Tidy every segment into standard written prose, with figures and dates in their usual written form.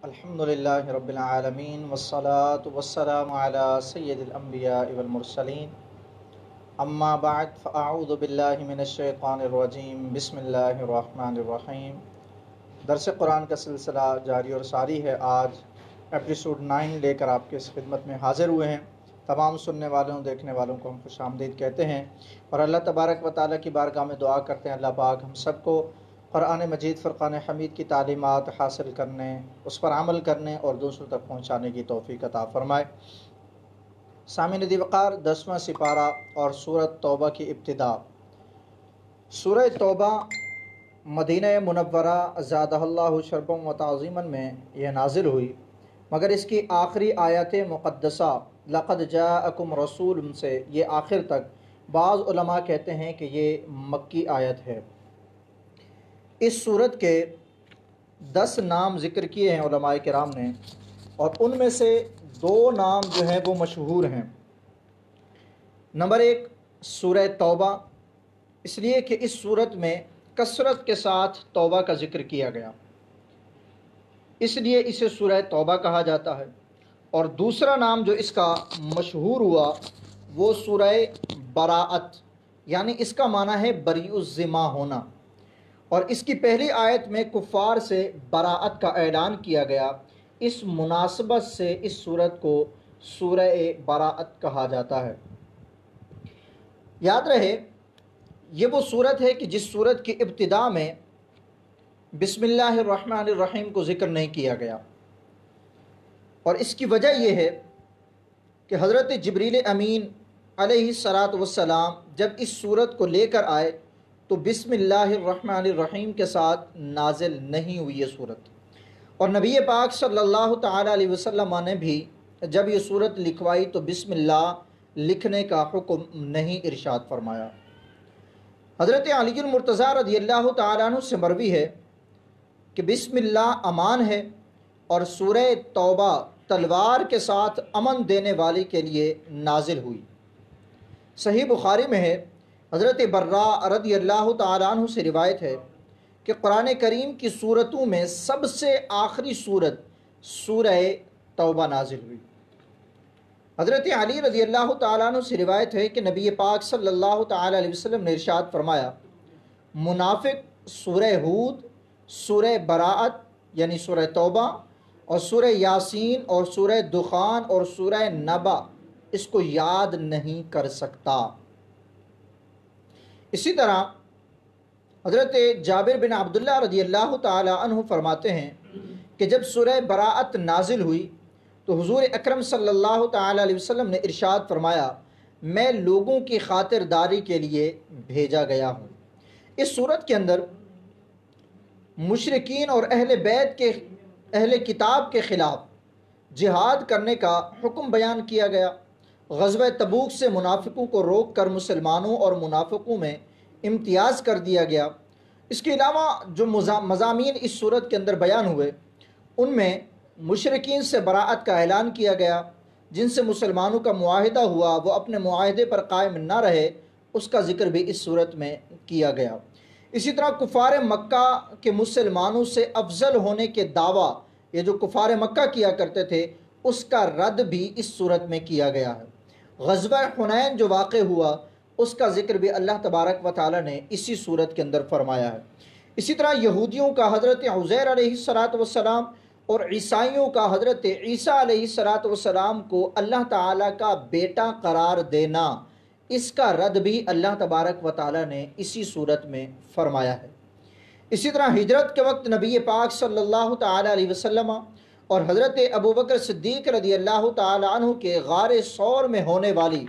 الحمدللہ رب العالمین والصلاة والسلام علی سید الانبیاء والمرسلین اما بعد فاعوذ باللہ من الشیطان الرجیم بسم اللہ الرحمن الرحیم۔ درس قرآن کا سلسلہ جاری اور ساری ہے۔ آج ایپیسوڈ 9 لے کر آپ کے اس خدمت میں حاضر ہوئے ہیں۔ تمام سننے والوں دیکھنے والوں کو ہم خوش آمدید کہتے ہیں اور اللہ تبارک و تعالیٰ کی بارگاہ میں دعا کرتے ہیں اللہ پاک ہم سب کو قرآن مجید فرقان حمید کی تعلیمات حاصل کرنے، اس پر عمل کرنے اور دوسروں تک پہنچانے کی توفیق عطا فرمائے۔ سامعین دی وقار، 10واں سپارہ اور سورۃ توبہ کی ابتدا۔ سورہ توبہ مدینہ منورہ زادہ اللہ شرفا و تعظیما میں یہ نازل ہوئی، مگر اس کی آخری آیت مقدسہ لقد جاءکم رسول سے یہ آخر تک بعض علماء کہتے ہیں کہ یہ مکی آیت ہے۔ اس صورت کے 10 نام ذکر کیے ہیں علماء کرام نے، اور ان میں سے 2 نام جو ہیں وہ مشہور ہیں۔ نمبر 1 سورہ توبہ، اس لیے کہ اس صورت میں کثرت کے ساتھ توبہ کا ذکر کیا گیا، اس لیے اسے سورہ توبہ کہا جاتا ہے۔ اور دوسرا نام جو اس کا مشہور ہوا وہ سورہ براءت، یعنی اس کا معنی ہے بریء الذمہ ہونا، اور اس کی پہلی آیت میں کفار سے براءت کا اعلان کیا گیا۔ اس مناسبت سے اس سورت کو سورہ براءت کہا جاتا ہے۔ یاد رہے یہ وہ سورت ہے کہ جس سورت کی ابتدا میں بسم اللہ الرحمن الرحیم کو ذکر نہیں کیا گیا، اور اس کی وجہ یہ ہے کہ حضرت جبریل امین علیہ السلام جب اس سورت کو لے کر آئے تو بسم اللہ الرحمن الرحیم کے ساتھ نازل نہیں ہوئی یہ سورت، اور نبی پاک صلی اللہ تعالیٰ علیہ وسلم نے بھی جب یہ سورت لکھوائی تو بسم اللہ لکھنے کا حکم نہیں ارشاد فرمایا۔ حضرت علی المرتضیٰ رضی اللہ تعالیٰ عنہ سے مروی ہے کہ بسم اللہ امان ہے، اور سورہ توبہ تلوار کے ساتھ امن دینے والی کے لیے نازل ہوئی۔ صحیح بخاری میں ہے، حضرت براء رضی اللہ تعالیٰ عنہ سے روایت ہے کہ قرآن کریم کی سورتوں میں سب سے آخری سورت سورہ توبہ نازل ہوئی۔ حضرت علی رضی اللہ تعالیٰ عنہ سے روایت ہے کہ نبی پاک صلی اللہ تعالیٰ علیہ وسلم نے ارشاد فرمایا، منافق سورہ ہود، سورہ براءت یعنی سورہ توبہ، اور سورہ یاسین اور سورہ دخان اور سورہ نبا اس کو یاد نہیں کر سکتا۔ اسی طرح حضرت جابر بن عبداللہ رضی اللہ تعالی عنہ فرماتے ہیں کہ جب سورہ براءت نازل ہوئی تو حضور اکرم صلی اللہ تعالی علیہ وسلم نے ارشاد فرمایا، میں لوگوں کی خاطر داری کے لیے بھیجا گیا ہوں۔ اس صورت کے اندر مشرکین اور اہل بیت کے اہل کتاب کے خلاف جہاد کرنے کا حکم بیان کیا گیا۔ غزوہ تبوک سے منافقوں کو روک کر مسلمانوں اور منافقوں میں امتیاز کر دیا گیا۔ اس کے علاوہ جو مضامین اس صورت کے اندر بیان ہوئے ان میں مشرکین سے براءت کا اعلان کیا گیا، جن سے مسلمانوں کا معاہدہ ہوا وہ اپنے معاہدے پر قائم نہ رہے، اس کا ذکر بھی اس صورت میں کیا گیا۔ اسی طرح کفار مکہ کے مسلمانوں سے افضل ہونے کے دعویٰ یہ جو کفار مکہ کیا کرتے تھے اس کا رد بھی اس صورت میں کیا گیا ہے۔ غزوہ حنین جو واقع ہوا اس کا ذکر بھی اللہ تبارک و تعالی نے اسی صورت کے اندر فرمایا ہے۔ اسی طرح یہودیوں کا حضرت عزیر علیہ السلام اور عیسائیوں کا حضرت عیسیٰ علیہ السلام کو اللہ تعالیٰ کا بیٹا قرار دینا، اس کا رد بھی اللہ تبارک و تعالی نے اسی صورت میں فرمایا ہے۔ اسی طرح ہجرت کے وقت نبی پاک صلی اللہ تعالی علیہ وسلم اور حضرت ابوبکر صدیق رضی اللہ تعالی عنہ کے غار ثور میں ہونے والی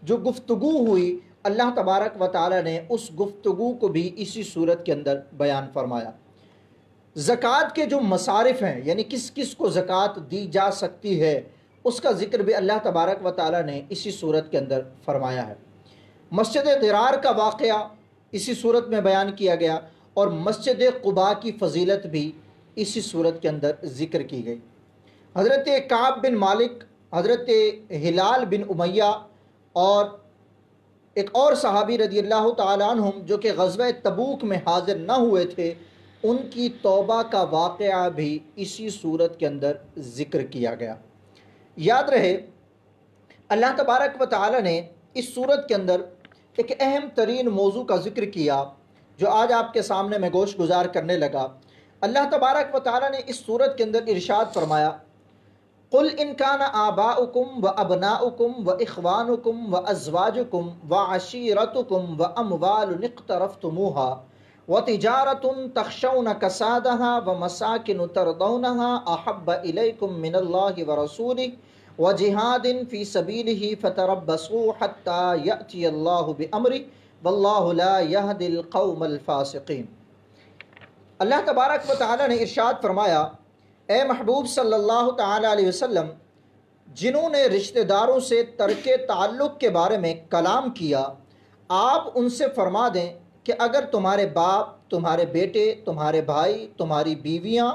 جو گفتگو ہوئی، اللہ تبارک و تعالی نے اس گفتگو کو بھی اسی صورت کے اندر بیان فرمایا۔ زکوٰۃ کے جو مصارف ہیں، یعنی کس کس کو زکوٰۃ دی جا سکتی ہے، اس کا ذکر بھی اللہ تبارک و تعالی نے اسی صورت کے اندر فرمایا ہے۔ مسجد ضرار کا واقعہ اسی صورت میں بیان کیا گیا، اور مسجد قباء کی فضیلت بھی اسی صورت کے اندر ذکر کی گئی۔ حضرت کعب بن مالک، حضرت ہلال بن امیہ اور ایک اور صحابی رضی اللہ تعالی عنہم جو کہ غزوہ تبوک میں حاضر نہ ہوئے تھے، ان کی توبہ کا واقعہ بھی اسی صورت کے اندر ذکر کیا گیا۔ یاد رہے اللہ تبارک و تعالی نے اس صورت کے اندر ایک اہم ترین موضوع کا ذکر کیا جو آج آپ کے سامنے میں گوش گزار کرنے لگا۔ اللہ تبارک و تعالی نے اس صورت کے اندر ارشاد فرمایا، قل ان کان آباؤکم و ابناؤکم و اخوانکم و ازواجکم و عشیرتکم و اموال اقترفتموها و تجارت تخشون کسادها و مساکن ترضونها احب الیکم من اللہ و رسولہ و جہاد فی سبیلہ فتربصوا حتی یأتی اللہ بامرہ واللہ لا یہدی القوم الفاسقین۔ اللہ تبارک و تعالی نے ارشاد فرمایا، اے محبوب صلی اللہ تعالی علیہ وسلم، جنہوں نے رشتہ داروں سے ترک تعلق کے بارے میں کلام کیا، آپ ان سے فرما دیں کہ اگر تمہارے باپ، تمہارے بیٹے، تمہارے بھائی، تمہاری بیویاں،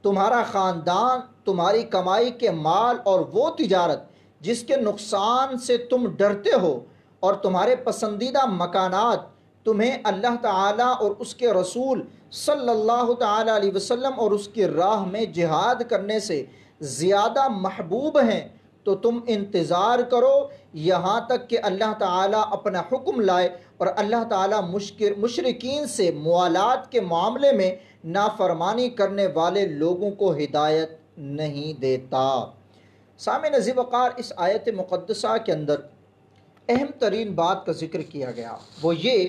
تمہارا خاندان، تمہاری کمائی کے مال اور وہ تجارت جس کے نقصان سے تم ڈرتے ہو اور تمہارے پسندیدہ مکانات تمہیں اللہ تعالیٰ اور اس کے رسول صلی اللہ تعالیٰ علیہ وسلم اور اس کی راہ میں جہاد کرنے سے زیادہ محبوب ہیں تو تم انتظار کرو یہاں تک کہ اللہ تعالیٰ اپنا حکم لائے، اور اللہ تعالیٰ مشرکین سے موالات کے معاملے میں نافرمانی کرنے والے لوگوں کو ہدایت نہیں دیتا۔ سامعین عزیز وقار، اس آیت مقدسہ کے اندر اہم ترین بات کا ذکر کیا گیا، وہ یہ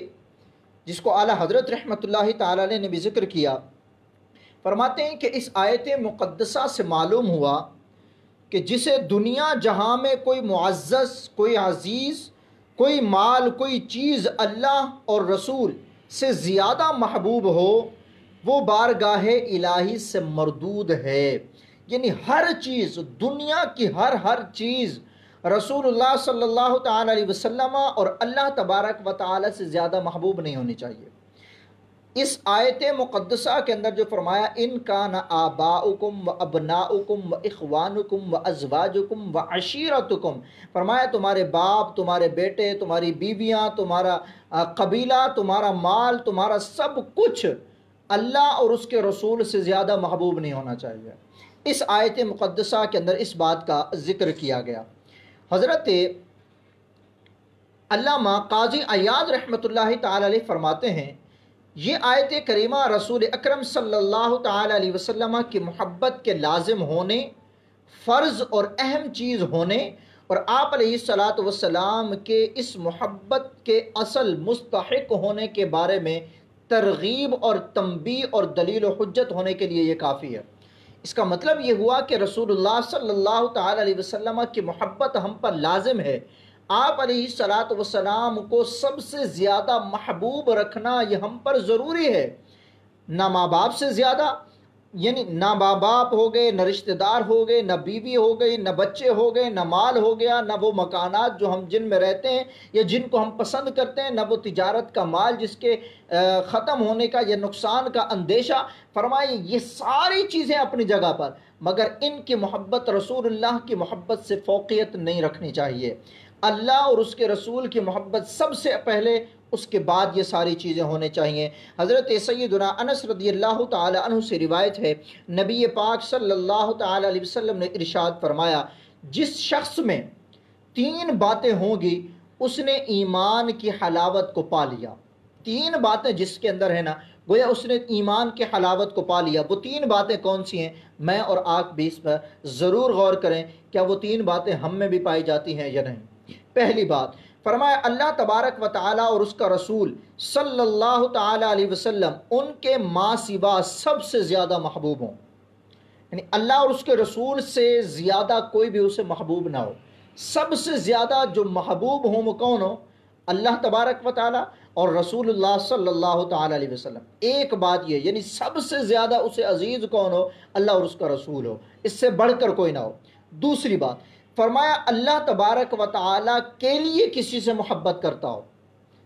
جس کو اعلیٰ حضرت رحمۃ اللہ تعالی علیہ نے بھی ذکر کیا۔ فرماتے ہیں کہ اس آیت مقدسہ سے معلوم ہوا کہ جسے دنیا جہاں میں کوئی معزز، کوئی عزیز، کوئی مال، کوئی چیز اللہ اور رسول سے زیادہ محبوب ہو، وہ بارگاہ الہی سے مردود ہے۔ یعنی ہر چیز، دنیا کی ہر چیز رسول اللہ صلی اللہ تعالی علیہ وسلم اور اللہ تبارک و تعالی سے زیادہ محبوب نہیں ہونی چاہیے۔ اس آیت مقدسہ کے اندر جو فرمایا، ان کان آباؤکم و ابناؤکم و اخوانکم و ازواجکم و عشیرتکم، فرمایا تمہارے باپ، تمہارے بیٹے، تمہاری بیویاں، تمہارا قبیلہ، تمہارا مال، تمہارا سب کچھ اللہ اور اس کے رسول سے زیادہ محبوب نہیں ہونا چاہیے۔ اس آیت مقدسہ کے اندر اس بات کا ذکر کیا گیا۔ حضرت علامہ قاضی عیاض رحمۃ اللہ تعالی علیہ فرماتے ہیں، یہ آیت کریمہ رسول اکرم صلی اللہ تعالی علیہ وسلم کی محبت کے لازم ہونے، فرض اور اہم چیز ہونے، اور آپ علیہ الصلاۃ والسلام کے اس محبت کے اصل مستحق ہونے کے بارے میں ترغیب اور تنبیہ اور دلیل و حجت ہونے کے لیے یہ کافی ہے۔ اس کا مطلب یہ ہوا کہ رسول اللہ صلی اللہ تعالی علیہ وسلم کی محبت ہم پر لازم ہے۔ آپ علیہ الصلاۃ والسلام کو سب سے زیادہ محبوب رکھنا یہ ہم پر ضروری ہے، نہ ماں باپ سے زیادہ، یعنی نہ ماں باپ ہو گئے، نہ رشتہ دار ہو گئے، نہ بیوی ہو گئی، نہ بچے ہو گئے، نہ مال ہو گیا، نہ وہ مکانات جو ہم جن میں رہتے ہیں یا جن کو ہم پسند کرتے ہیں، نہ وہ تجارت کا مال جس کے ختم ہونے کا یا نقصان کا اندیشہ۔ فرمائے یہ ساری چیزیں اپنی جگہ پر، مگر ان کی محبت رسول اللہ کی محبت سے فوقیت نہیں رکھنی چاہیے۔ اللہ اور اس کے رسول کی محبت سب سے پہلے، اس کے بعد یہ ساری چیزیں ہونے چاہیے۔ حضرت سیدنا انس رضی اللہ تعالی عنہ سے روایت ہے، نبی پاک صلی اللہ تعالی علیہ وسلم نے ارشاد فرمایا، جس شخص میں 3 باتیں ہوں گی اس نے ایمان کی حلاوت کو پا لیا۔ 3 باتیں جس کے اندر ہے نا، گویا اس نے ایمان کی حلاوت کو پا لیا۔ وہ 3 باتیں کون سی ہیں؟ میں اور آپ بھی اس پر ضرور غور کریں، کیا وہ 3 باتیں ہم میں بھی پائی جاتی ہیں یا نہیں۔ پہلی بات فرمایا، اللہ تبارک و تعالیٰ اور اس کا رسول صلی اللہ تعالی علیہ وسلم ان کے ماں سوا سب سے زیادہ محبوب ہوں، یعنی اللہ اور اس کے رسول سے زیادہ کوئی بھی اسے محبوب نہ ہو۔ سب سے زیادہ جو محبوب ہوں وہ کون ہو؟ اللہ تبارک و تعالیٰ اور رسول اللہ صلی اللہ تعالی علیہ وسلم۔ ایک بات یہ، یعنی سب سے زیادہ اسے عزیز کون ہو؟ اللہ اور اس کا رسول ہو، اس سے بڑھ کر کوئی نہ ہو۔ دوسری بات فرمایا، اللہ تبارک و تعالیٰ کے لیے کسی سے محبت کرتا ہو،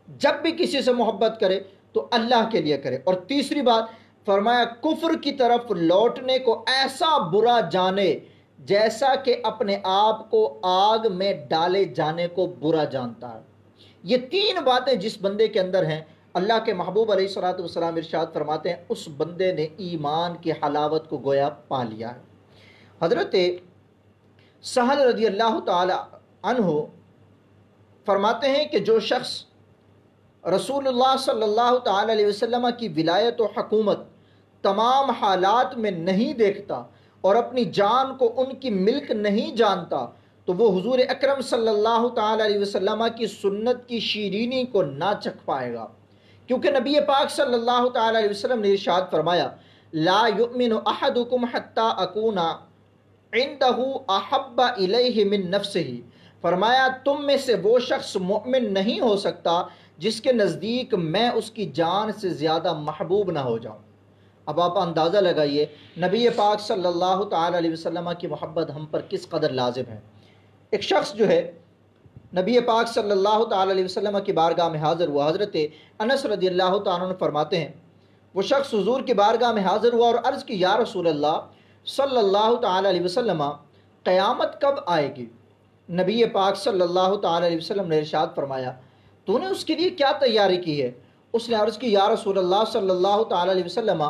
جب بھی کسی سے محبت کرے تو اللہ کے لیے کرے۔ اور تیسری بات فرمایا، کفر کی طرف لوٹنے کو ایسا برا جانے جیسا کہ اپنے آپ کو آگ میں ڈالے جانے کو برا جانتا ہے۔ یہ 3 باتیں جس بندے کے اندر ہیں، اللہ کے محبوب علیہ الصلوۃ والسلام ارشاد فرماتے ہیں اس بندے نے ایمان کی حلاوت کو گویا پا لیا ہے۔ حضرت سہل رضی اللہ تعالی عنہ فرماتے ہیں کہ جو شخص رسول اللہ صلی اللہ تعالی علیہ وسلم کی ولایت و حکومت تمام حالات میں نہیں دیکھتا اور اپنی جان کو ان کی ملک نہیں جانتا تو وہ حضور اکرم صلی اللہ تعالی علیہ وسلم کی سنت کی شیرینی کو نہ چکھ پائے گا، کیونکہ نبی پاک صلی اللہ تعالی علیہ وسلم نے ارشاد فرمایا لا یؤمن احدکم حتی اکون عندہ احب الیہ من نفسہ، فرمایا تم میں سے وہ شخص مؤمن نہیں ہو سکتا جس کے نزدیک میں اس کی جان سے زیادہ محبوب نہ ہو جاؤں۔ اب آپ اندازہ لگائیے نبی پاک صلی اللہ تعالی علیہ وسلم کی محبت ہم پر کس قدر لازم ہے۔ ایک شخص جو ہے نبی پاک صلی اللہ تعالی علیہ وسلم کی بارگاہ میں حاضر ہوا، حضرت انس رضی اللہ تعالیٰ عنہ فرماتے ہیں وہ شخص حضور کی بارگاہ میں حاضر ہوا اور عرض کی یا رسول اللہ صلی اللہ تعالی علیہ وسلم قیامت کب آئے گی؟ نبی پاک صلی اللہ تعالی علیہ وسلم نے ارشاد فرمایا تو نے اس کے لیے کیا تیاری کی ہے؟ اس نے عرض کی یا رسول اللہ صلی اللہ تعالی علیہ وسلم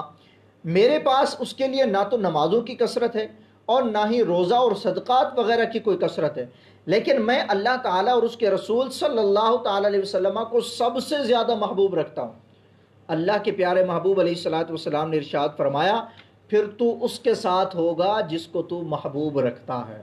میرے پاس اس کے لیے نہ تو نمازوں کی کثرت ہے اور نہ ہی روزہ اور صدقات وغیرہ کی کوئی کثرت ہے، لیکن میں اللہ تعالیٰ اور اس کے رسول صلی اللہ تعالی علیہ وسلم کو سب سے زیادہ محبوب رکھتا ہوں۔ اللہ کے پیارے محبوب علیہ الصلوۃ والسلام نے ارشاد فرمایا پھر تو اس کے ساتھ ہوگا جس کو تو محبوب رکھتا ہے۔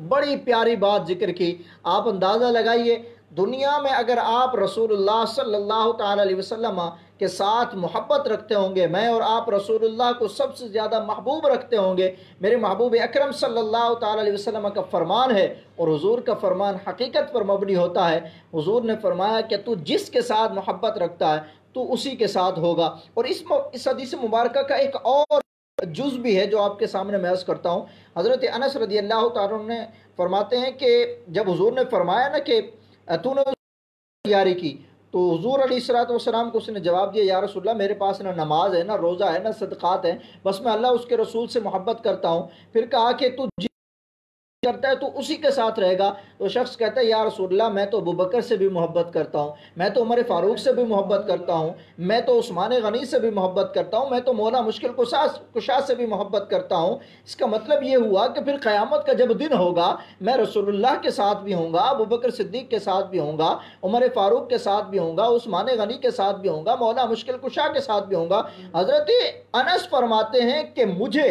بڑی پیاری بات ذکر کی۔ آپ اندازہ لگائیے دنیا میں اگر آپ رسول اللہ صلی اللہ تعالی علیہ وسلم کے ساتھ محبت رکھتے ہوں گے، میں اور آپ رسول اللہ کو سب سے زیادہ محبوب رکھتے ہوں گے، میرے محبوب اکرم صلی اللہ تعالی علیہ وسلم کا فرمان ہے اور حضور کا فرمان حقیقت پر مبنی ہوتا ہے۔ حضور نے فرمایا کہ تو جس کے ساتھ محبت رکھتا ہے تو اسی کے ساتھ ہوگا۔ اور اس حدیث مبارکہ کا ایک اور جز بھی ہے جو آپ کے سامنے میں عرض کرتا ہوں۔ حضرت انس رضی اللہ تعالیٰ عنہ فرماتے ہیں کہ جب حضور نے فرمایا نا کہ تو نے تیاری کی تو حضور علیہ الصلوۃ والسلام کو اس نے جواب دیا یا رسول اللہ میرے پاس نہ نماز ہے، نہ روزہ ہے، نہ صدقات ہیں، بس میں اللہ اس کے رسول سے محبت کرتا ہوں۔ پھر کہا کہ تو کرتا ہے تو اسی کے ساتھ رہے گا۔ تو شخص کہتا ہے یا رسول اللہ میں تو ابوبکر سے بھی محبت کرتا ہوں، میں تو عمر فاروق سے بھی محبت کرتا ہوں، میں تو عثمان غنی سے بھی محبت کرتا ہوں، میں تو مولا مشکل کشا سے بھی محبت کرتا ہوں۔ اس کا مطلب یہ ہوا کہ پھر قیامت کا جب دن ہوگا میں رسول اللہ کے ساتھ بھی ہوں گا، ابوبکر صدیق کے ساتھ بھی ہوں گا، عمر فاروق کے ساتھ بھی ہوں گا، عثمان غنی کے ساتھ بھی ہوں گا، مولا مشکل کشا کے ساتھ بھی ہوں گا۔ حضرت انس فرماتے ہیں کہ مجھے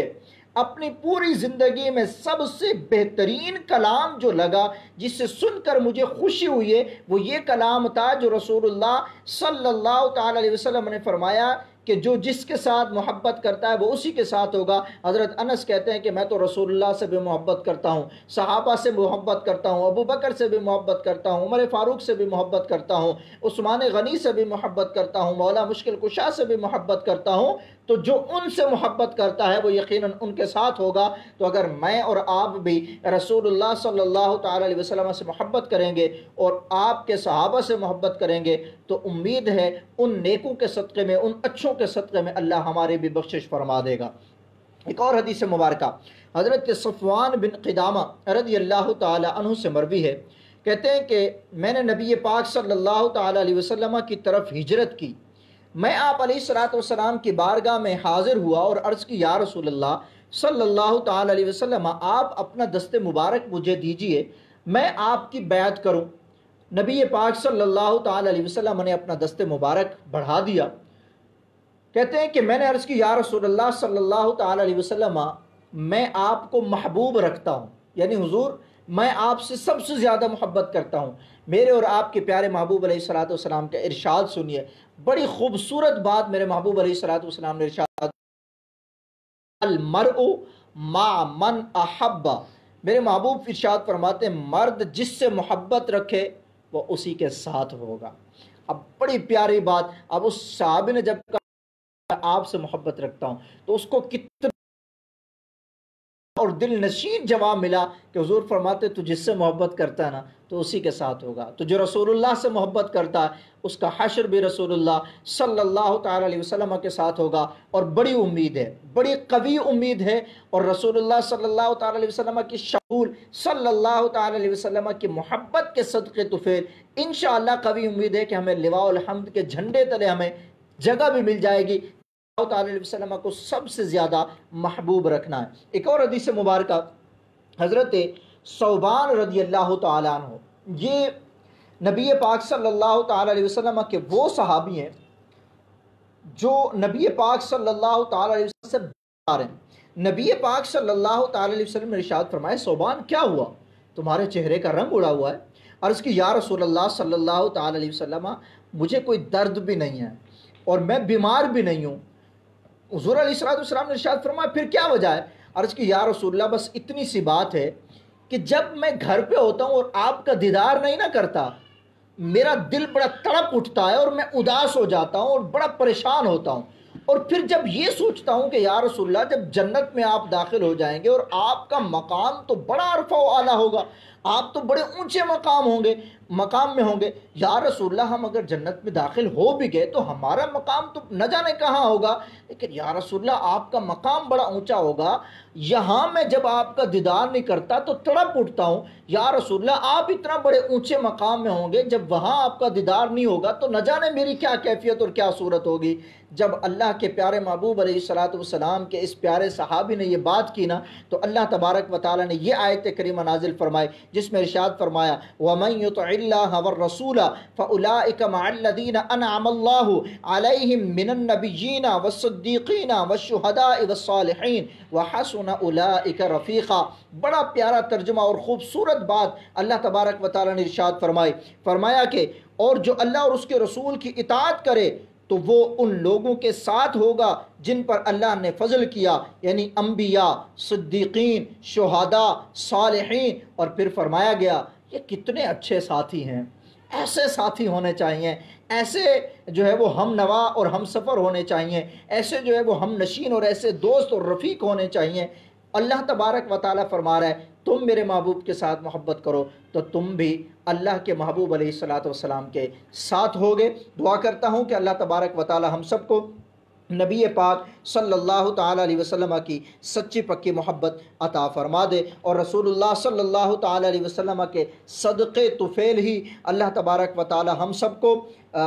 اپنی پوری زندگی میں سب سے بہترین کلام جو لگا، جس سے سن کر مجھے خوشی ہوئی ہے، وہ یہ کلام تھا جو رسول اللہ صلی اللہ تعالی علیہ وسلم نے فرمایا کہ جو جس کے ساتھ محبت کرتا ہے وہ اسی کے ساتھ ہوگا۔ حضرت انس کہتے ہیں کہ میں تو رسول اللہ سے بھی محبت کرتا ہوں، صحابہ سے محبت کرتا ہوں، ابو بکر سے بھی محبت کرتا ہوں، عمر فاروق سے بھی محبت کرتا ہوں، عثمان غنی سے بھی محبت کرتا ہوں، مولا مشکل کشا سے بھی محبت کرتا ہوں۔ تو جو ان سے محبت کرتا ہے وہ یقیناً ان کے ساتھ ہوگا۔ تو اگر میں اور آپ بھی رسول اللہ صلی اللہ تعالی علیہ وسلم سے محبت کریں گے اور آپ کے صحابہ سے محبت کریں گے تو امید ہے ان نیکوں کے صدقے میں، ان اچھوں کے صدقے میں اللہ ہمارے بھی بخشش فرما دے گا۔ ایک اور حدیث مبارکہ حضرت صفوان بن قدامہ رضی اللہ تعالی عنہ سے مروی ہے، کہتے ہیں کہ میں نے نبی پاک صلی اللہ تعالی علیہ وسلم کی طرف ہجرت کی، میں آپ علیہ الصلوۃ والسلام کی بارگاہ میں حاضر ہوا اور عرض کی یا رسول اللہ صلی اللہ تعالی علیہ وسلم آپ اپنا دست مبارک مجھے دیجئے، میں آپ کی بیعت کروں۔ نبی پاک صلی اللہ تعالی علیہ وسلم نے اپنا دست مبارک بڑھا دیا۔ کہتے ہیں کہ میں نے عرض کی یا رسول اللہ صلی اللہ تعالی علیہ وسلم میں آپ کو محبوب رکھتا ہوں، یعنی حضور میں آپ سے سب سے زیادہ محبت کرتا ہوں۔ میرے اور آپ کے پیارے محبوب علیہ الصلوۃ والسلام کا ارشاد سنیے، بڑی خوبصورت بات میرے محبوب علیہ الصلوۃ والسلام نے ارشاد، المرء مع من احب، میرے محبوب ارشاد فرماتے ہیں مرد جس سے محبت رکھے وہ اسی کے ساتھ ہوگا۔ اب بڑی پیاری بات، اب اس صحابی نے جب کہا آپ سے محبت رکھتا ہوں تو اس کو کتنا اور دل نشین جواب ملا کہ حضور فرماتے تو جس سے محبت کرتا ہے نا تو اسی کے ساتھ ہوگا، تو جو رسول اللہ سے محبت کرتا ہے اس کا حشر بھی رسول اللہ صلی اللہ تعالی علیہ وسلم کے ساتھ ہوگا۔ اور بڑی امید ہے، بڑی قوی امید ہے، اور رسول اللہ صلی اللہ تعالی علیہ وسلم کی شمول صلی اللہ تعالی علیہ وسلم کی محبت کے صدقے طفیل انشاءاللہ قوی امید ہے کہ ہمیں لواء الحمد کے جھنڈے تلے ہمیں جگہ بھی مل جائے گی۔ اللہ تعالی علیہ وسلم کو سب سے زیادہ محبوب رکھنا ہے۔ ایک اور حدیث مبارکہ حضرت ثوبان رضی اللہ تعالیٰ عنہ، یہ نبی پاک صلی اللہ تعالیٰ علیہ وسلم کے وہ صحابی ہیں جو نبی پاک صلی اللہ تعالیٰ علیہ وسلم سے بیمار ہیں۔ نبی پاک صلی اللہ تعالیٰ علیہ وسلم نے ارشاد فرمایا ثوبان کیا ہوا، تمہارے چہرے کا رنگ اڑا ہوا ہے؟ عرض کی یا رسول اللہ صلی اللہ تعالیٰ علیہ وسلم مجھے کوئی درد بھی نہیں ہے اور میں بیمار بھی نہیں ہوں۔ حضور علیہ السلام نے ارشاد فرمایا پھر کیا وجہ ہے؟ عرض کی یا رسول اللہ بس اتنی سی بات ہے کہ جب میں گھر پہ ہوتا ہوں اور آپ کا دیدار نہیں نہ کرتا میرا دل بڑا تڑپ اٹھتا ہے اور میں اداس ہو جاتا ہوں اور بڑا پریشان ہوتا ہوں، اور پھر جب یہ سوچتا ہوں کہ یا رسول اللہ جب جنت میں آپ داخل ہو جائیں گے اور آپ کا مقام تو بڑا عرفہ و اعلیٰ ہوگا، آپ تو بڑے اونچے مقام میں ہوں گے، یا رسول اللہ ہم اگر جنت میں داخل ہو بھی گئے تو ہمارا مقام تو نہ جانے کہاں ہوگا، لیکن یا رسول اللہ آپ کا مقام بڑا اونچا ہوگا، یہاں میں جب آپ کا دیدار نہیں کرتا تو تڑپ اٹھتا ہوں، یا رسول اللہ آپ اتنا بڑے اونچے مقام میں ہوں گے، جب وہاں آپ کا دیدار نہیں ہوگا تو نہ جانے میری کیا کیفیت اور کیا صورت ہوگی۔ جب اللہ کے پیارے محبوب علیہ السلام کے اس پیارے صحابی نے یہ بات کی نا تو اللہ تبارک و تعالی نے یہ آیت کریمہ نازل فرمائی جس میں ارشاد فرمایا وَمَن يُطِعِ اللَّهَ وَالرَّسُولَ فَأُولَٰئِكَ مَعَ الَّذِينَ أَنْعَمَ اللَّهُ عَلَيْهِم مِّنَ النَّبِيِّينَ وَالصِّدِّيقِينَ وَالشُّهَدَاءِ وَالصَّالِحِينَ وَحَسُنَ أُولَٰئِكَ رَفِيقًا۔ بڑا پیارا ترجمہ اور خوبصورت بات اللہ تبارک و تعالی نے ارشاد فرمایا کہ اور جو اللہ اور اس کے رسول کی اطاعت کرے تو وہ ان لوگوں کے ساتھ ہوگا جن پر اللہ نے فضل کیا، یعنی انبیاء، صدیقین، شہداء، صالحین۔ اور پھر فرمایا گیا یہ کتنے اچھے ساتھی ہیں، ایسے ساتھی ہونے چاہیے، ایسے جو ہے وہ ہم نوا اور ہم سفر ہونے چاہیے، ایسے جو ہے وہ ہم نشین اور ایسے دوست اور رفیق ہونے چاہیے۔ اللہ تبارک و تعالیٰ فرما رہا ہے تم میرے محبوب کے ساتھ محبت کرو تو تم بھی اللہ کے محبوب علیہ السلام کے ساتھ ہوگے۔ دعا کرتا ہوں کہ اللہ تبارک و تعالیٰ ہم سب کو نبی پاک صلی اللہ تعالیٰ علیہ وسلم کی سچی پکی محبت عطا فرما دے، اور رسول اللہ صلی اللہ تعالیٰ علیہ وسلم کے صدقے طفیل ہی اللہ تبارک و تعالیٰ ہم سب کو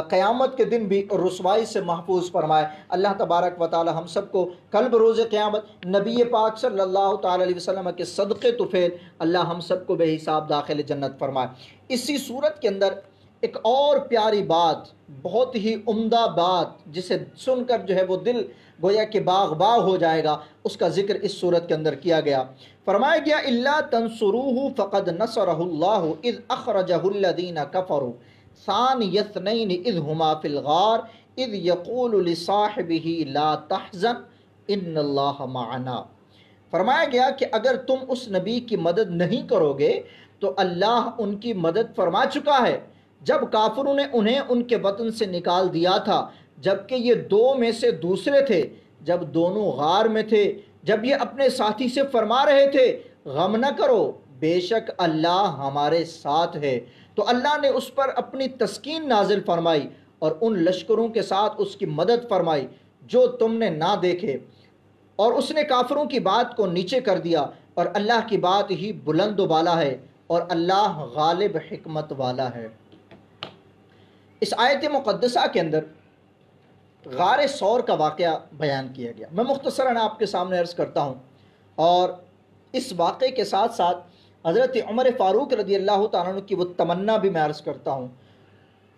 قیامت کے دن بھی رسوائی سے محفوظ فرمائے۔ اللہ تبارک و تعالیٰ ہم سب کو کل بروز قیامت نبی پاک صلی اللہ تعالیٰ علیہ وسلم کے صدقے طفیل اللہ ہم سب کو بے حساب داخل جنت فرمائے۔ اسی صورت کے اندر ایک اور پیاری بات، بہت ہی عمدہ بات جسے سن کر جو ہے وہ دل گویا کہ باغ ہو جائے گا، اس کا ذکر اس صورت کے اندر کیا گیا۔ فرمایا گیا اِلَّا تَنْصُرُوهُ فَقَدْ نَصَرَهُ اللَّهُ إِذْ أَخْرَجَهُ الَّذِينَ كَفَرُوا ثَانِيَ اثْنَيْنِ إِذْ هُمَا فِي الْغَارِ إِذْ يَقُولُ لِصَاحِبِهِ لَا تَحْزَنْ إِنَّ اللَّهَ مَعَنَا۔ فرمایا گیا کہ اگر تم اس نبی کی مدد نہیں کرو گے تو اللہ ان کی مدد فرما چکا ہے جب کافروں نے انہیں ان کے وطن سے نکال دیا تھا، جبکہ یہ دو میں سے دوسرے تھے، جب دونوں غار میں تھے، جب یہ اپنے ساتھی سے فرما رہے تھے غم نہ کرو بے شک اللہ ہمارے ساتھ ہے، تو اللہ نے اس پر اپنی تسکین نازل فرمائی اور ان لشکروں کے ساتھ اس کی مدد فرمائی جو تم نے نہ دیکھے، اور اس نے کافروں کی بات کو نیچے کر دیا، اور اللہ کی بات ہی بلند و بالا ہے اور اللہ غالب حکمت والا ہے۔ اس آیت مقدسہ کے اندر غار ثور کا واقعہ بیان کیا گیا، میں مختصراً آپ کے سامنے عرض کرتا ہوں، اور اس واقعے کے ساتھ ساتھ حضرت عمر فاروق رضی اللہ تعالیٰ عنہ کی وہ تمنا بھی میں عرض کرتا ہوں۔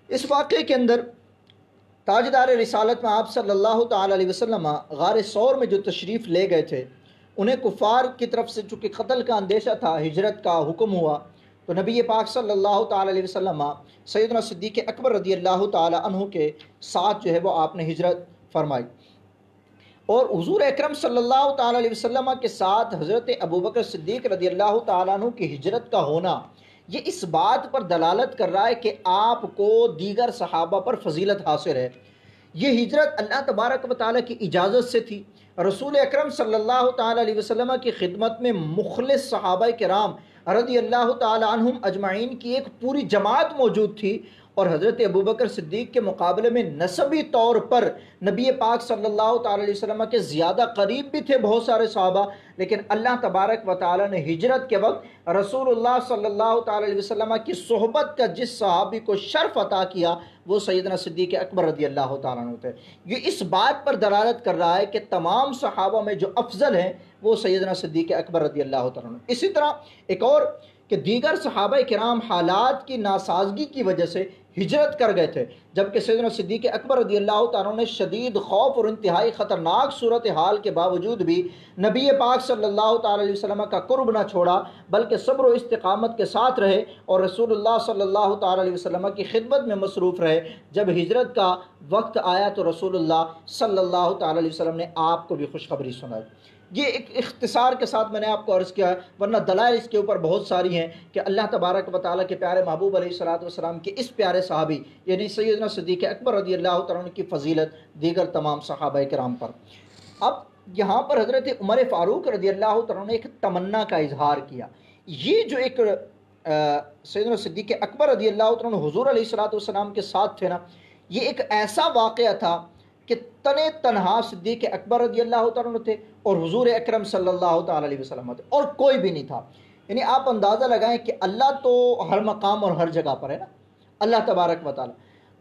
اس واقعے کے اندر تاجدار رسالت میں آپ صلی اللہ تعالیٰ علیہ وسلم غار ثور میں جو تشریف لے گئے تھے، انہیں کفار کی طرف سے چونکہ قتل کا اندیشہ تھا، ہجرت کا حکم ہوا، تو نبی پاک صلی اللہ تعالیٰ علیہ وسلم سیدنا صدیق اکبر رضی اللہ تعالیٰ عنہ کے ساتھ جو ہے وہ آپ نے ہجرت فرمائی، اور حضور اکرم صلی اللہ تعالیٰ علیہ وسلم کے ساتھ حضرت ابوبکر صدیق رضی اللہ تعالیٰ عنہ کی ہجرت کا ہونا یہ اس بات پر دلالت کر رہا ہے کہ آپ کو دیگر صحابہ پر فضیلت حاصل ہے۔ یہ ہجرت اللہ تبارک و تعالیٰ کی اجازت سے تھی، رسول اکرم صلی اللہ تعالی علیہ وسلم کی خدمت میں مخلص صحابہ کرام رضی اللہ تعالی عنہم اجمعین کی ایک پوری جماعت موجود تھی، اور حضرت ابوبکر صدیق کے مقابلے میں نسبی طور پر نبی پاک صلی اللہ تعالی علیہ وسلم کے زیادہ قریب بھی تھے بہت سارے صحابہ، لیکن اللہ تبارک و تعالی نے ہجرت کے وقت رسول اللہ صلی اللہ تعالی علیہ وسلم کی صحبت کا جس صحابی کو شرف عطا کیا وہ سیدنا صدیق اکبر رضی اللہ تعالیٰ عنہ تھے۔ یہ اس بات پر دلالت کر رہا ہے کہ تمام صحابہ میں جو افضل ہیں وہ سیدنا صدیق اکبر رضی اللہ تعالیٰ عنہ۔ اسی طرح ایک اور کہ دیگر صحابہ کرام حالات کی ناسازگی کی وجہ سے ہجرت کر گئے تھے، جبکہ سیدنا صدیق اکبر رضی اللہ تعالیٰ نے شدید خوف اور انتہائی خطرناک صورتحال کے باوجود بھی نبی پاک صلی اللہ تعالیٰ علیہ وسلم کا قرب نہ چھوڑا، بلکہ صبر و استقامت کے ساتھ رہے اور رسول اللہ صلی اللہ تعالیٰ علیہ وسلم کی خدمت میں مصروف رہے۔ جب ہجرت کا وقت آیا تو رسول اللہ صلی اللہ تعالیٰ علیہ وسلم نے آپ کو بھی خوشخبری سنائی۔ یہ ایک اختصار کے ساتھ میں نے آپ کو عرض کیا ہے، ورنہ دلائل اس کے اوپر بہت ساری ہیں کہ اللہ تبارک و تعالیٰ کے پیارے محبوب علیہ الصلوۃ والسلام کے اس پیارے صحابی یعنی سیدنا صدیق اکبر رضی اللہ تعالیٰ عنہ کی فضیلت دیگر تمام صحابہ کرام پر۔ اب یہاں پر حضرت عمر فاروق رضی اللہ تعالیٰ عنہ نے ایک تمنا کا اظہار کیا۔ یہ جو ایک سیدنا صدیق اکبر رضی اللہ تعالیٰ عنہ حضور علیہ الصلوۃ والسلام کے ساتھ تھے نا، یہ ایک ایسا واقعہ تھا کہ تنہا صدیق اکبر رضی اللہ تعالیٰ عنہ تھے اور حضور اکرم صلی اللہ تعالیٰ علیہ وسلم تھے، اور کوئی بھی نہیں تھا۔ یعنی آپ اندازہ لگائیں کہ اللہ تو ہر مقام اور ہر جگہ پر ہے نا، اللہ تبارک و تعالیٰ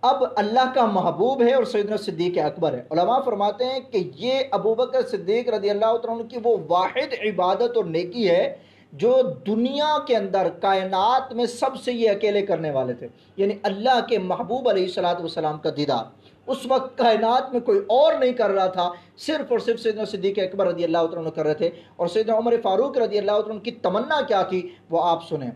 اب اللہ کا محبوب ہے اور سیدنا صدیق اکبر ہے۔ علماء فرماتے ہیں کہ یہ ابوبکر صدیق رضی اللہ تعالیٰ عنہ کی وہ واحد عبادت اور نیکی ہے جو دنیا کے اندر کائنات میں سب سے یہ اکیلے کرنے والے تھے، یعنی اللہ کے محبوب علیہ الصلوۃ والسلام کا دیدار اس وقت کائنات میں کوئی اور نہیں کر رہا تھا، صرف اور صرف سیدنا صدیق اکبر رضی اللہ تعالیٰ عنہ کر رہے تھے۔ اور سیدنا عمر فاروق رضی اللہ تعالیٰ عنہ کی تمنا کیا تھی وہ آپ سنیں۔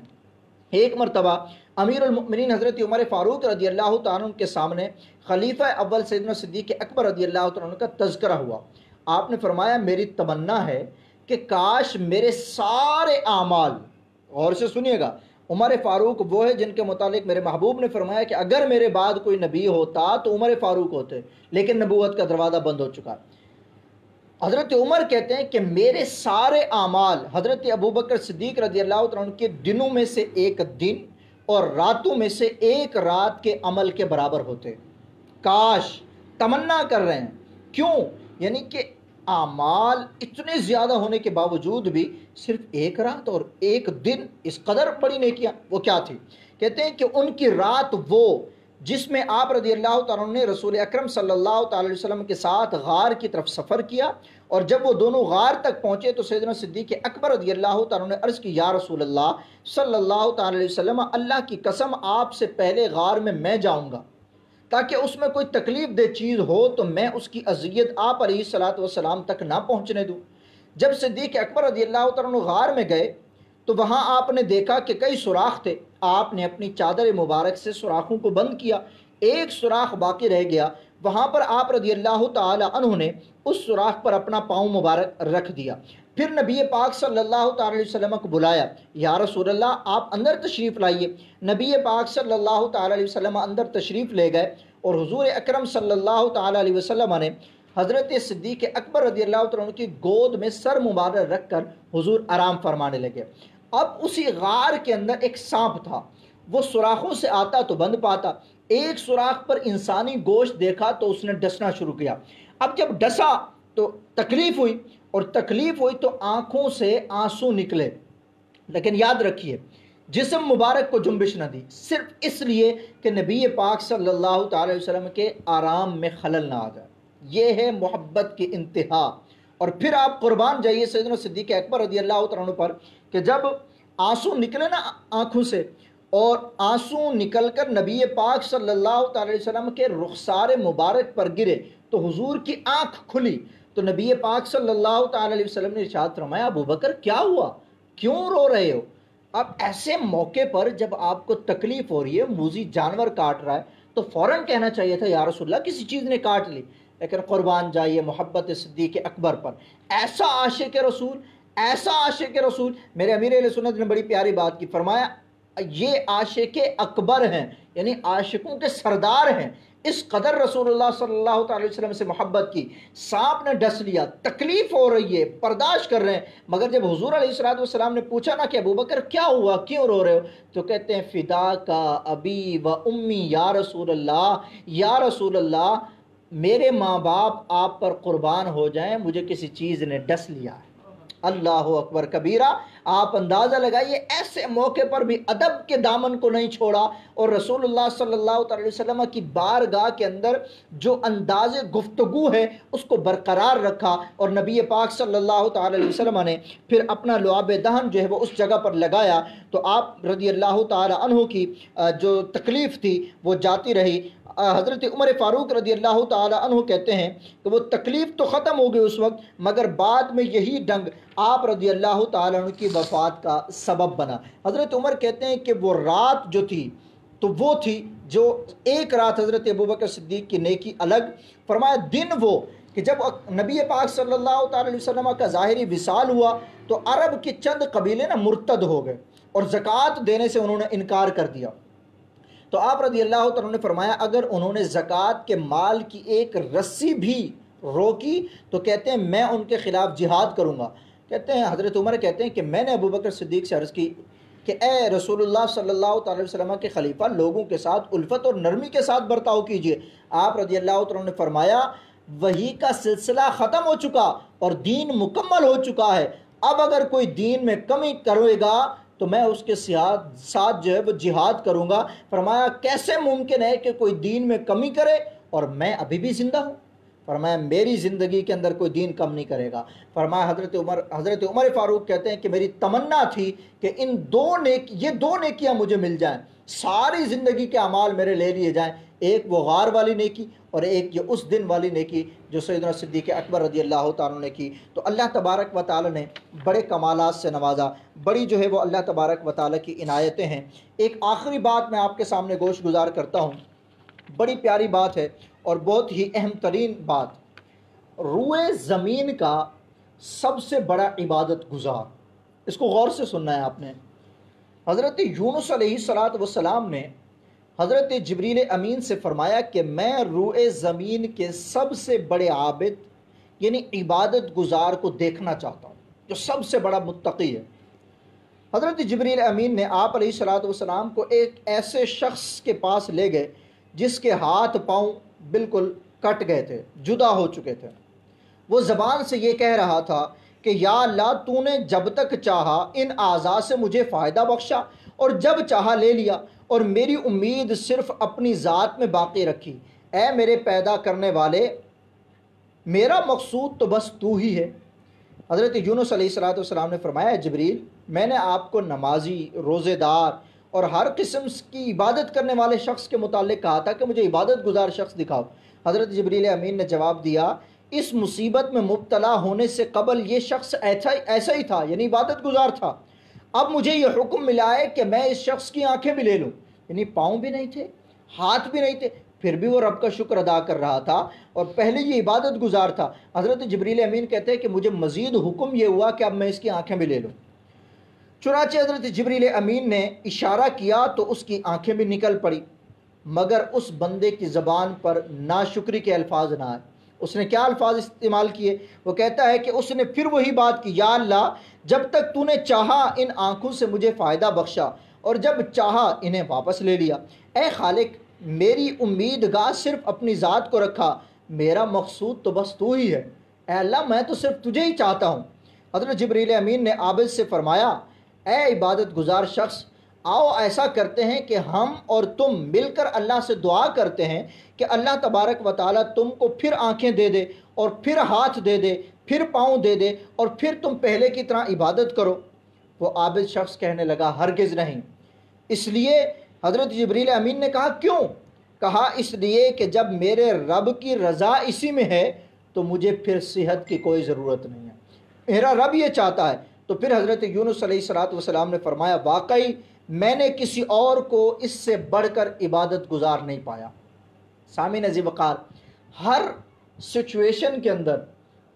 ایک مرتبہ امیر المؤمنین حضرت عمر فاروق رضی اللہ تعالیٰ عنہ کے سامنے خلیفہ اول سیدنا صدیق اکبر رضی اللہ تعالیٰ عنہ کا تذکرہ ہوا۔ آپ نے فرمایا میری تمنا ہے کہ کاش میرے سارے اعمال، غور سے سنیے گا، عمر فاروق وہ ہے جن کے متعلق میرے محبوب نے فرمایا کہ اگر میرے بعد کوئی نبی ہوتا تو عمر فاروق ہوتے، لیکن نبوت کا دروازہ بند ہو چکا۔ حضرت عمر کہتے ہیں کہ میرے سارے اعمال حضرت ابوبکر صدیق رضی اللہ عنہ کے دنوں میں سے ایک دن اور راتوں میں سے ایک رات کے عمل کے برابر ہوتے۔ کاش، تمنا کر رہے ہیں، کیوں؟ یعنی کہ اعمال اتنے زیادہ ہونے کے باوجود بھی صرف ایک رات اور ایک دن اس قدر بڑی نیکیاں وہ کیا تھی؟ کہتے ہیں کہ ان کی رات وہ جس میں آپ رضی اللہ تعالیٰ نے رسول اکرم صلی اللہ تعالی علیہ وسلم کے ساتھ غار کی طرف سفر کیا، اور جب وہ دونوں غار تک پہنچے تو سیدنا صدیق اکبر رضی اللہ تعالیٰ نے عرض کی یا رسول اللہ صلی اللہ تعالی علیہ وسلم، اللہ کی قسم آپ سے پہلے غار میں جاؤں گا تاکہ اس میں کوئی تکلیف دہ چیز ہو تو میں اس کی اذیت آپ علیہ الصلوۃ والسلام تک نہ پہنچنے دوں۔ جب صدیق اکبر رضی اللہ تعالیٰ عنہ غار میں گئے تو وہاں آپ نے دیکھا کہ کئی سوراخ تھے۔ آپ نے اپنی چادر مبارک سے سوراخوں کو بند کیا، ایک سوراخ باقی رہ گیا، وہاں پر آپ رضی اللہ تعالی عنہ نے اس سوراخ پر اپنا پاؤں مبارک رکھ دیا۔ پھر نبی پاک صلی اللہ تعالی علیہ وسلم کو بلایا، یا رسول اللہ آپ اندر تشریف لائیے۔ نبی پاک صلی اللہ تعالی علیہ وسلم اندر تشریف لے گئے اور حضور اکرم صلی اللہ تعالی علیہ وسلم نے حضرت صدیق اکبر رضی اللہ تعالیٰ عنہ کی گود میں سر مبارک رکھ کر حضور آرام فرمانے لگے۔ اب اسی غار کے اندر ایک سانپ تھا، وہ سوراخوں سے آتا تو بند پاتا، ایک سوراخ پر انسانی گوشت دیکھا تو اس نے ڈسنا شروع کیا۔ اب جب ڈسا تو تکلیف ہوئی، اور تکلیف ہوئی تو آنکھوں سے آنسو نکلے، لیکن یاد رکھیے جسم مبارک کو جنبش نہ دی، صرف اس لیے کہ نبی پاک صلی اللہ تعالی وسلم کے آرام میں خلل نہ آ جائے۔ یہ ہے محبت کی انتہا۔ اور پھر آپ قربان جائیے سیدنا صدیق اکبر رضی اللہ عنہ پر کہ جب آنسو نکلے نا آنکھوں سے، اور آنسو نکل کر نبی پاک صلی اللہ تعالی وسلم کے رخسار مبارک پر گرے تو حضور کی آنکھ کھلی، تو نبی پاک صلی اللہ تعالی علیہ وسلم نے ارشاد فرمایا ابوبکر کیا ہوا، کیوں رو رہے ہو؟ اب ایسے موقع پر جب آپ کو تکلیف ہو رہی ہے، موذی جانور کاٹ رہا ہے، تو فوراً کہنا چاہیے تھا یا رسول اللہ کسی چیز نے کاٹ لی، لیکن قربان جائیے محبت صدیق اکبر پر، ایسا عاشق رسول، ایسا عاشق رسول۔ میرے امیر اہل سنت نے بڑی پیاری بات کی، فرمایا یہ عاشق اکبر ہیں، یعنی عاشقوں کے سردار ہیں، اس قدر رسول اللہ صلی اللہ علیہ وسلم سے محبت کی، سانپ نے ڈس لیا، تکلیف ہو رہی ہے، برداشت کر رہے ہیں، مگر جب حضور علیہ السلام نے پوچھا نا کہ ابوبکر کیا ہوا، کیوں رو رہے ہو، تو کہتے ہیں فدا کا ابی و امی یا رسول اللہ، یا رسول اللہ میرے ماں باپ آپ پر قربان ہو جائیں، مجھے کسی چیز نے ڈس لیا ہے۔ اللہ اکبر کبیرہ، آپ اندازہ لگائیے، ایسے موقع پر بھی ادب کے دامن کو نہیں چھوڑا، اور رسول اللہ صلی اللہ علیہ وسلم کی بارگاہ کے اندر جو انداز گفتگو ہے اس کو برقرار رکھا، اور نبی پاک صلی اللہ تعالی علیہ وسلم نے پھر اپنا لعاب دہن جو ہے وہ اس جگہ پر لگایا، تو آپ رضی اللہ تعالی عنہ کی جو تکلیف تھی وہ جاتی رہی۔ حضرت عمر فاروق رضی اللہ تعالی عنہ کہتے ہیں کہ وہ تکلیف تو ختم ہو گئی اس وقت، مگر بعد میں یہی ڈنگ آپ رضی اللہ تعالی عنہ کی وفات کا سبب بنا۔ حضرت عمر کہتے ہیں کہ وہ رات جو تھی تو وہ تھی جو ایک رات حضرت ابوبکر صدیق کی نیکی الگ، فرمایا دن وہ کہ جب نبی پاک صلی اللہ تعالی علیہ وسلم کا ظاہری وصال ہوا تو عرب کے چند قبیلے مرتد ہو گئے اور زکوٰۃ دینے سے انہوں نے انکار کر دیا۔ تو آپ رضی اللہ تعالیٰ نے فرمایا اگر انہوں نے زکوٰۃ کے مال کی ایک رسی بھی روکی تو کہتے ہیں میں ان کے خلاف جہاد کروں گا۔ کہتے ہیں حضرت عمر کہتے ہیں کہ میں نے ابوبکر صدیق سے عرض کی کہ اے رسول اللہ صلی اللہ تعالی وسلم کے خلیفہ، لوگوں کے ساتھ الفت اور نرمی کے ساتھ برتاؤ کیجئے۔ آپ رضی اللہ تعالیٰ نے فرمایا وحی کا سلسلہ ختم ہو چکا اور دین مکمل ہو چکا ہے، اب اگر کوئی دین میں کمی کرے گا تو میں اس کے ساتھ جو ہے وہ جہاد کروں گا۔ فرمایا کیسے ممکن ہے کہ کوئی دین میں کمی کرے اور میں ابھی بھی زندہ ہوں؟ فرمایا میری زندگی کے اندر کوئی دین کم نہیں کرے گا۔ فرمایا حضرت عمر فاروق کہتے ہیں کہ میری تمنا تھی کہ یہ دو نیکیاں مجھے مل جائیں، ساری زندگی کے اعمال میرے لے لیے جائیں، ایک وہ غار والی نیکی اور ایک یہ اس دن والی نیکی جو سیدنا صدیق اکبر رضی اللہ تعالیٰ نے کی۔ تو اللہ تبارک و تعالیٰ نے بڑے کمالات سے نوازا، بڑی جو ہے وہ اللہ تبارک و تعالیٰ کی عنایتیں ہیں۔ ایک آخری بات میں آپ کے سامنے گوش گزار کرتا ہوں، بڑی پیاری بات ہے اور بہت ہی اہم ترین بات۔ روئے زمین کا سب سے بڑا عبادت گزار، اس کو غور سے سننا ہے آپ نے۔ حضرت یونس علیہ السلام نے حضرت جبریل امین سے فرمایا کہ میں روئے زمین کے سب سے بڑے عابد یعنی عبادت گزار کو دیکھنا چاہتا ہوں جو سب سے بڑا متقی ہے۔ حضرت جبریل امین نے آپ علیہ السلام کو ایک ایسے شخص کے پاس لے گئے جس کے ہاتھ پاؤں بالکل کٹ گئے تھے، جدا ہو چکے تھے۔ وہ زبان سے یہ کہہ رہا تھا کہ یا اللہ تو نے جب تک چاہا ان اعضاء سے مجھے فائدہ بخشا اور جب چاہا لے لیا، اور میری امید صرف اپنی ذات میں باقی رکھی۔ اے میرے پیدا کرنے والے، میرا مقصود تو بس تو ہی ہے۔ حضرت یونس علیہ السلام نے فرمایا جبریل، میں نے آپ کو نمازی، روزے دار اور ہر قسم کی عبادت کرنے والے شخص کے متعلق کہا تھا کہ مجھے عبادت گزار شخص دکھاؤ۔ حضرت جبریل امین نے جواب دیا اس مصیبت میں مبتلا ہونے سے قبل یہ شخص ایسا ہی تھا، یعنی عبادت گزار تھا۔ اب مجھے یہ حکم ملا ہے کہ میں اس شخص کی آنکھیں بھی لے لوں، یعنی پاؤں بھی نہیں تھے، ہاتھ بھی نہیں تھے، پھر بھی وہ رب کا شکر ادا کر رہا تھا اور پہلے یہ عبادت گزار تھا۔ حضرت جبریل امین کہتے ہیں کہ مجھے مزید حکم یہ ہوا کہ اب میں اس کی آنکھیں بھی لے لوں۔ چنانچہ حضرت جبریل امین نے اشارہ کیا تو اس کی آنکھیں بھی نکل پڑی، مگر اس بندے کی زبان پر ناشکری کے الفاظ نہ آئے۔ اس نے کیا الفاظ استعمال کیے؟ وہ کہتا ہے کہ اس نے پھر وہی بات کی، یا اللہ جب تک تو نے چاہا ان آنکھوں سے مجھے فائدہ بخشا اور جب چاہا انہیں واپس لے لیا۔ اے خالق، میری امید گاہ صرف اپنی ذات کو رکھا، میرا مقصود تو بس تو ہی ہے۔ اے اللہ میں تو صرف تجھے ہی چاہتا ہوں۔ حضرت جبریل امین نے عابد سے فرمایا اے عبادت گزار شخص، آؤ ایسا کرتے ہیں کہ ہم اور تم مل کر اللہ سے دعا کرتے ہیں کہ اللہ تبارک و تعالیٰ تم کو پھر آنکھیں دے دے اور پھر ہاتھ دے دے، پھر پاؤں دے دے اور پھر تم پہلے کی طرح عبادت کرو۔ وہ عابد شخص کہنے لگا ہرگز نہیں۔ اس لیے حضرت جبریل امین نے کہا کیوں؟ کہا اس لیے کہ جب میرے رب کی رضا اسی میں ہے تو مجھے پھر صحت کی کوئی ضرورت نہیں ہے، میرا رب یہ چاہتا ہے۔ تو پھر حضرت یونس علیہ السلام نے فرمایا واقعی میں نے کسی اور کو اس سے بڑھ کر عبادت گزار نہیں پایا۔ سامعین عزیز وقار، ہر سچویشن کے اندر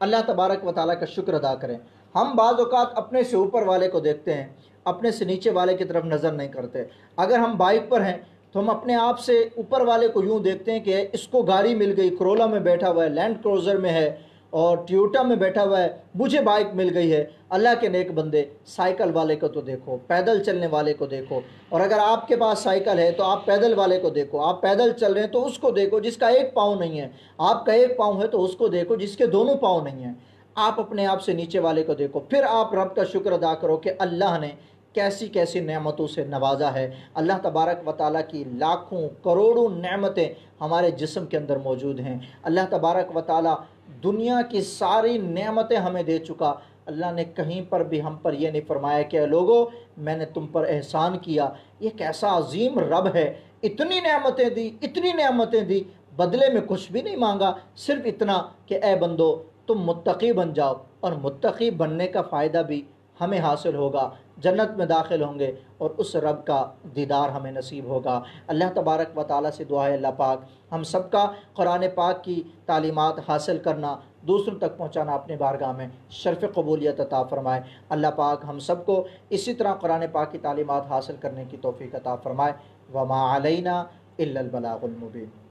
اللہ تبارک و تعالیٰ کا شکر ادا کریں۔ ہم بعض اوقات اپنے سے اوپر والے کو دیکھتے ہیں، اپنے سے نیچے والے کی طرف نظر نہیں کرتے۔ اگر ہم بائک پر ہیں تو ہم اپنے آپ سے اوپر والے کو یوں دیکھتے ہیں کہ اس کو گاڑی مل گئی، کرولا میں بیٹھا ہوا ہے، لینڈ کروزر میں ہے اور ٹیوٹا میں بیٹھا ہوا ہے، مجھے بائک مل گئی ہے۔ اللہ کے نیک بندے، سائیکل والے کو تو دیکھو، پیدل چلنے والے کو دیکھو، اور اگر آپ کے پاس سائیکل ہے تو آپ پیدل والے کو دیکھو، آپ پیدل چل رہے ہیں تو اس کو دیکھو جس کا ایک پاؤں نہیں ہے، آپ کا ایک پاؤں ہے تو اس کو دیکھو جس کے دونوں پاؤں نہیں ہیں۔ آپ اپنے آپ سے نیچے والے کو دیکھو، پھر آپ رب کا شکر ادا کرو کہ اللہ نے کیسی کیسی نعمتوں سے نوازا ہے۔ اللہ تبارک و تعالیٰ کی لاکھوں کروڑوں نعمتیں ہمارے جسم کے اندر موجود ہیں۔ اللہ تبارک و تعالیٰ دنیا کی ساری نعمتیں ہمیں دے چکا۔ اللہ نے کہیں پر بھی ہم پر یہ نہیں فرمایا کہ اے لوگو میں نے تم پر احسان کیا۔ یہ کیسا عظیم رب ہے، اتنی نعمتیں دی، اتنی نعمتیں دی، بدلے میں کچھ بھی نہیں مانگا، صرف اتنا کہ اے بندو تم متقی بن جاؤ، اور متقی بننے کا فائدہ بھی ہمیں حاصل ہوگا، جنت میں داخل ہوں گے اور اس رب کا دیدار ہمیں نصیب ہوگا۔ اللہ تبارک و تعالیٰ سے دعا ہے اللہ پاک ہم سب کا قرآن پاک کی تعلیمات حاصل کرنا، دوسروں تک پہنچانا اپنے بارگاہ میں شرف قبولیت عطا فرمائے۔ اللہ پاک ہم سب کو اسی طرح قرآن پاک کی تعلیمات حاصل کرنے کی توفیق عطا فرمائے۔ وما علینا الا البلاغ المبین۔